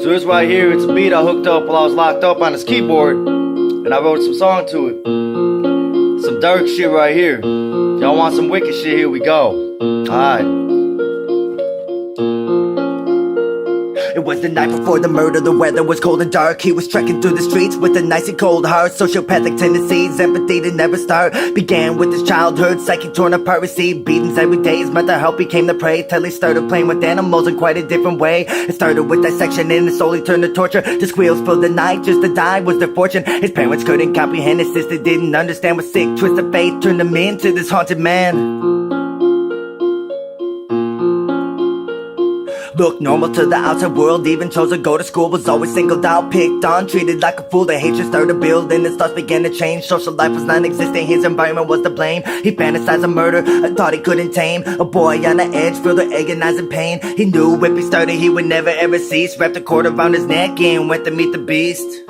So this right here, it's a beat I hooked up while I was locked up on this keyboard, and I wrote some song to it. Some dark shit right here. Y'all want some wicked shit? Here we go. Alright. It was the night before the murder, the weather was cold and dark. He was trekking through the streets with a nice and cold heart. Sociopathic tendencies, empathy to never start. Began with his childhood, psychic torn apart. Received beatings every day, his mental health became the prey. Till he started playing with animals in quite a different way. It started with dissection and it slowly turned to torture. The squeals filled the night, just to die was their fortune. His parents couldn't comprehend, his sister didn't understand. What sick twist of fate turned him into this haunted man. Looked normal to the outside world, even chose to go to school. Was always singled out, picked on, treated like a fool. The hatred started building, his thoughts began to change. Social life was non-existent, his environment was to blame. He fantasized of murder, a thought he couldn't tame. A boy on the edge, filled with agonizing pain. He knew if he started, he would never ever cease. Wrapped a cord around his neck and went to meet the beast.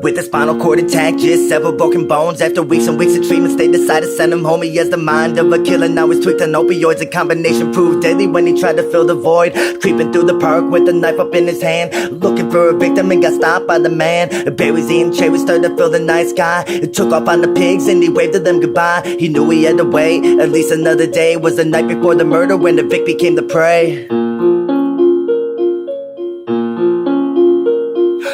With his spinal cord intact, just several broken bones. After weeks and weeks of treatment, they decided to send him home. He has the mind of a killer, now he's tweaked on opioids. A combination proved deadly when he tried to fill the void. Creeping through the park with a knife up in his hand, looking for a victim and got stopped by the man. Berries eating cherries started to fill the night sky. It took off on the pigs and he waved to them goodbye. He knew he had to wait at least another day. Was the night before the murder when the Vic became the prey.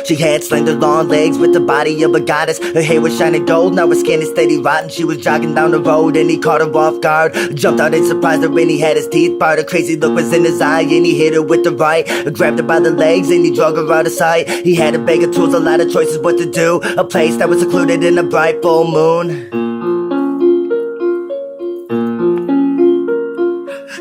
She had slender long legs with the body of a goddess. Her hair was shining gold, now her skin is steady rotten. She was jogging down the road and he caught her off guard. Jumped out and surprised her and he had his teeth bared. A crazy look was in his eye and he hit her with the right. Grabbed her by the legs and he drug her out of sight. He had a bag of tools, a lot of choices what to do. A place that was secluded in a bright full moon.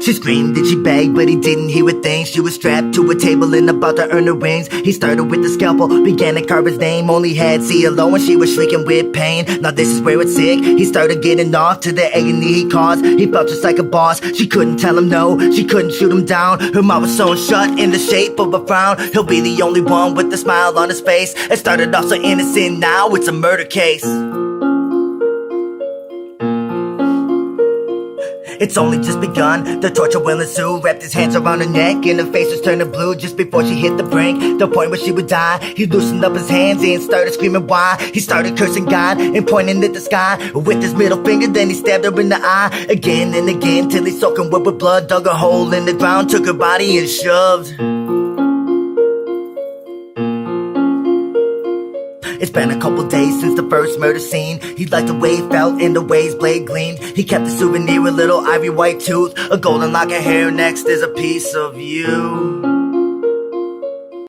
She screamed and she begged, but he didn't hear a thing. She was strapped to a table and about to earn her wings. He started with the scalpel, began to carve his name. Only had CLO and she was shrieking with pain. Now this is where it's sick. He started getting off to the agony he caused. He felt just like a boss. She couldn't tell him no, she couldn't shoot him down. Her mouth was sewn shut in the shape of a frown. He'll be the only one with a smile on his face. It started off so innocent, now it's a murder case. It's only just begun, the torture will ensue. Wrapped his hands around her neck and her face was turning blue. Just before she hit the brink, the point where she would die, he loosened up his hands and started screaming why. He started cursing God and pointing at the sky with his middle finger, then he stabbed her in the eye again and again till he soaked her with blood. Dug a hole in the ground, took her body and shoved. It's been a couple days since the first murder scene. He liked the way he felt and the way his blade gleamed. He kept a souvenir, a little ivory white tooth, a golden lock of hair. Next is a piece of you.